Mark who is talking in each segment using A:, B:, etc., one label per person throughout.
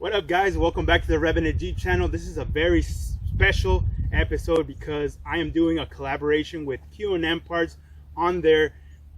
A: What up, guys? Welcome back to the Revenant Jeep channel. This is a very special episode because I am doing a collaboration with QMPARTS on their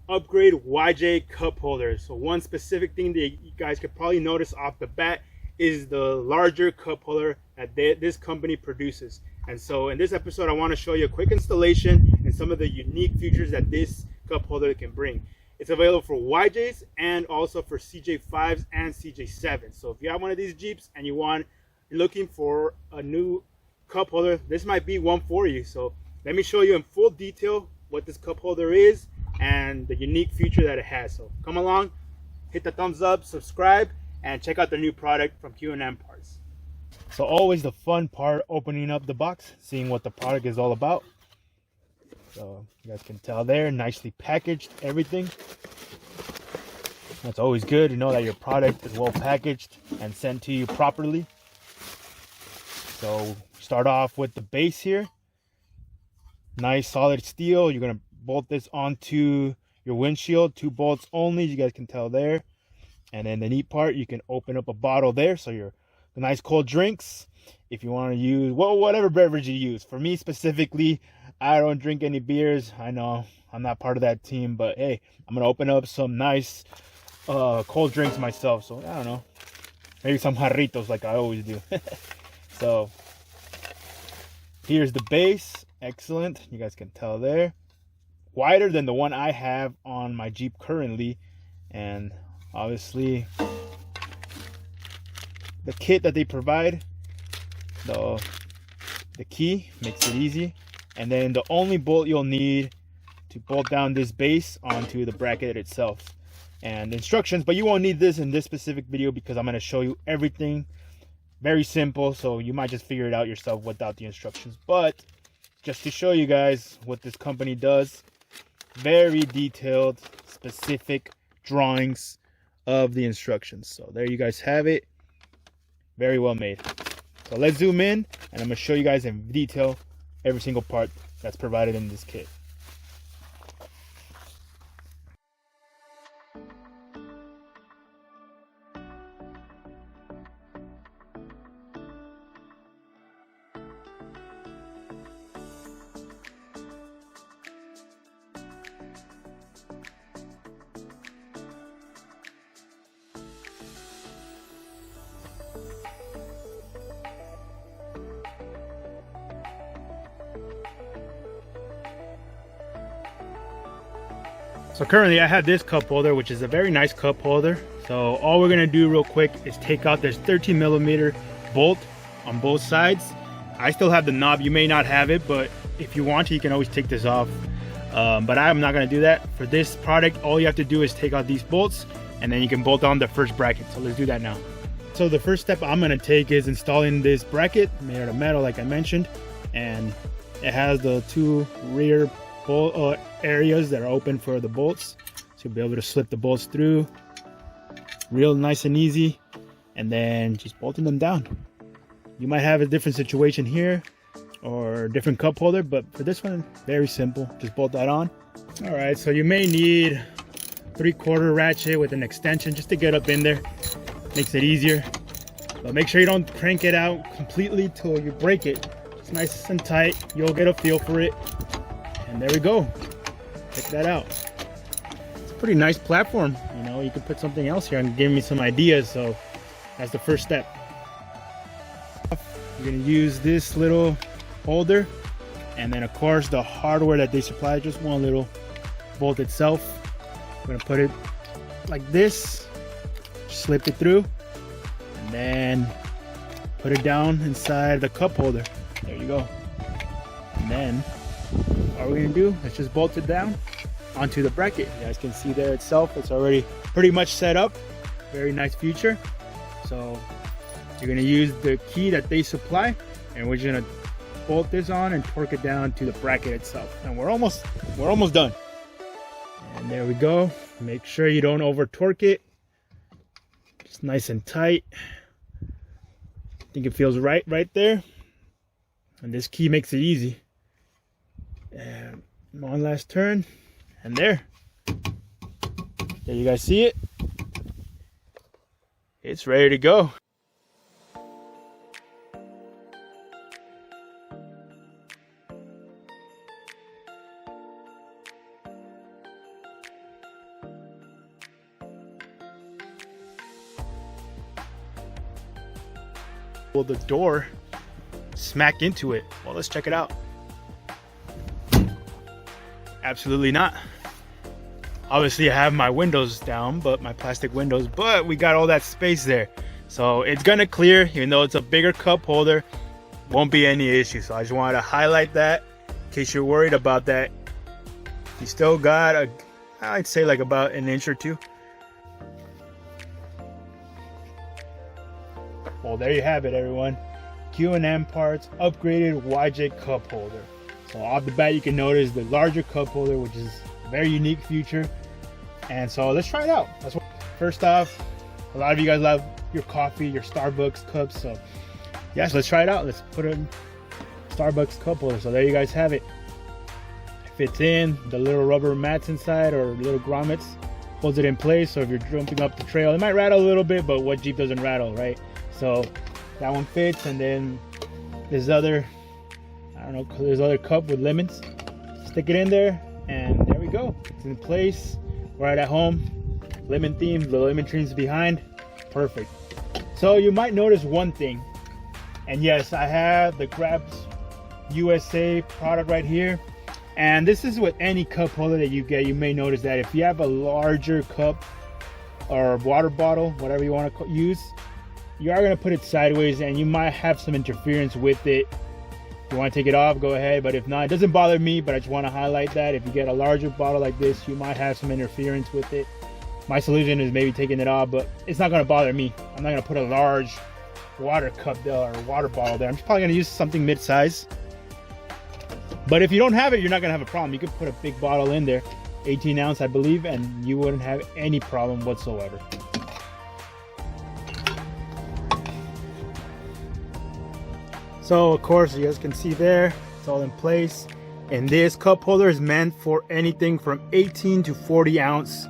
A: upgrade YJ cup holders. So one specific thing that you guys could probably notice off the bat is the larger cup holder that this company produces. And so in this episode, I want to show you a quick installation and some of the unique features that this cup holder can bring. It's available for YJs and also for CJ5s and CJ7s. So if you have one of these Jeeps and you're looking for a new cup holder, this might be one for you. So let me show you in full detail what this cup holder is and the unique feature that it has. So come along, hit the thumbs up, subscribe, and check out the new product from QMPARTS. So always the fun part, opening up the box, seeing what the product is all about. So you guys can tell there, nicely packaged, everything. That's always good to know that your product is well packaged and sent to you properly. So start off with the base here. Nice solid steel. You're gonna bolt this onto your windshield, 2 bolts only, you guys can tell there. And then the neat part, you can open up a bottle there, so the nice cold drinks. If you want to use, well, whatever beverage you use. For me specifically, I don't drink any beers. I know I'm not part of that team, but hey, I'm gonna open up some nice cold drinks myself. So I don't know, maybe some jarritos like I always do. So here's the base. Excellent. You guys can tell there. Wider than the one I have on my Jeep currently, and obviously the kit that they provide, the key makes it easy. And then the only bolt you'll need to bolt down this base onto the bracket itself, and instructions, but you won't need this in this specific video because I'm going to show you everything. Very simple, so you might just figure it out yourself without the instructions, but just to show you guys what this company does, very detailed, specific drawings of the instructions. So there you guys have it. Very well made. So let's zoom in and I'm going to show you guys in detail every single part that's provided in this kit. So currently I have this cup holder, which is a very nice cup holder. So all we're gonna do real quick is take out this 13mm bolt on both sides. I still have the knob, you may not have it, but if you want to, you can always take this off. But I'm not gonna do that. For this product, all you have to do is take out these bolts and then you can bolt on the first bracket. So let's do that now. So the first step I'm gonna take is installing this bracket made out of metal, like I mentioned. And it has the 2 rear bolt areas that are open for the bolts, so you'll be able to slip the bolts through real nice and easy, and then just bolting them down. You might have a different situation here or a different cup holder, but for this one, very simple, just bolt that on. All right, so you may need 3/4 ratchet with an extension just to get up in there, makes it easier, but make sure you don't crank it out completely till you break it. It's nice and tight, you'll get a feel for it. And there we go. Check that out. It's a pretty nice platform. You know, you could put something else here and give me some ideas. So that's the first step. You're gonna use this little holder, and then of course the hardware that they supply, just one little bolt itself. I'm gonna put it like this, slip it through, and then put it down inside the cup holder. There you go. And then all we're gonna do is just bolt it down onto the bracket. You guys can see there itself, it's already pretty much set up. Very nice feature. So you're gonna use the key that they supply, and we're just gonna bolt this on and torque it down to the bracket itself. And we're almost done. And there we go. Make sure you don't over torque it. Just nice and tight. I think it feels right there. And this key makes it easy. And one last turn, and there you guys see it. It's ready to go. Will the door smack into it? Well, let's check it out. Absolutely not. Obviously, I have my windows down, but my plastic windows, but we got all that space there. So it's gonna clear, even though it's a bigger cup holder, won't be any issue. So I just wanted to highlight that in case you're worried about that. You still got I'd say like about an inch or two. Well, there you have it, everyone. QMPARTS upgraded YJ cup holder. So off the bat, you can notice the larger cup holder, which is a very unique feature. And so let's try it out. First off, a lot of you guys love your coffee, your Starbucks cups. So yes, let's try it out. Let's put a Starbucks cup holder. So there you guys have it. It fits in the little rubber mats inside, or little grommets, holds it in place. So if you're jumping up the trail, it might rattle a little bit, but what Jeep doesn't rattle, right? So that one fits. And then this other, I don't know, there's other cup with lemons. Stick it in there, and there we go. It's in place. Right at home. Lemon theme, the lemon trees behind. Perfect. So you might notice one thing, and yes, I have the Grabs USA product right here, and this is with any cup holder that you get. You may notice that if you have a larger cup or water bottle, whatever you want to use, you are going to put it sideways and you might have some interference with it. If you want to take it off, go ahead, but if not, it doesn't bother me, but I just want to highlight that if you get a larger bottle like this, you might have some interference with it. My solution is maybe taking it off, but it's not going to bother me. I'm not going to put a large water cup there or water bottle there. I'm just probably going to use something mid-size. But if you don't have it, you're not going to have a problem. You could put a big bottle in there, 18 ounce, I believe, and you wouldn't have any problem whatsoever. So of course, you guys can see there, it's all in place. And this cup holder is meant for anything from 18 to 40 ounce.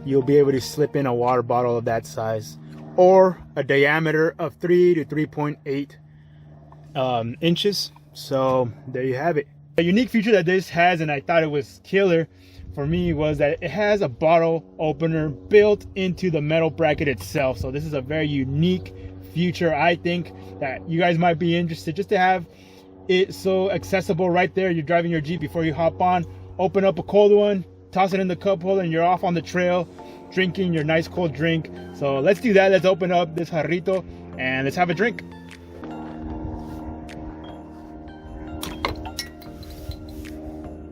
A: You'll be able to slip in a water bottle of that size, or a diameter of 3 to 3.8 inches. So there you have it. A unique feature that this has, and I thought it was killer for me, was that it has a bottle opener built into the metal bracket itself. So this is a very unique feature, I think, that you guys might be interested, just to have it so accessible right there. You're driving your Jeep, before you hop on, open up a cold one, toss it in the cup holder, and you're off on the trail drinking your nice cold drink. So let's do that. Let's open up this jarrito and let's have a drink.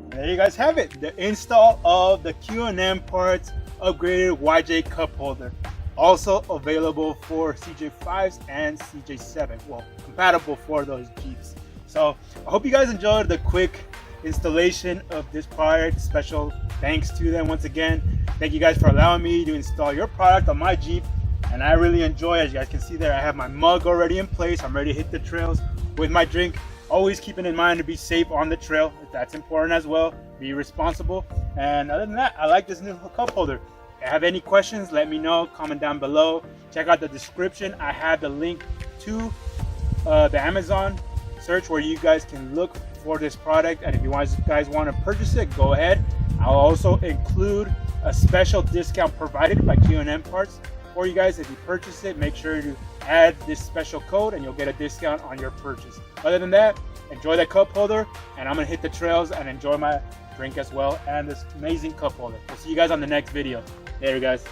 A: There you guys have it, the install of the QMPARTS upgraded YJ cup holder. Also available for CJ5s and CJ7. Well, compatible for those Jeeps. So I hope you guys enjoyed the quick installation of this product. Special thanks to them once again. Thank you guys for allowing me to install your product on my Jeep. And I really enjoy, as you guys can see there, I have my mug already in place. I'm ready to hit the trails with my drink. Always keeping in mind to be safe on the trail. That's important as well. Be responsible. And other than that, I like this new cup holder. If you have any questions, let me know. Comment down below. Check out the description. I have the link to the Amazon search where you guys can look for this product. And if you guys want to purchase it, go ahead. I'll also include a special discount provided by QMPARTS for you guys. If you purchase it, make sure to add this special code and you'll get a discount on your purchase. Other than that, enjoy that cup holder, and I'm gonna hit the trails and enjoy my drink as well, and this amazing cup holder. We'll see you guys on the next video. Later, guys.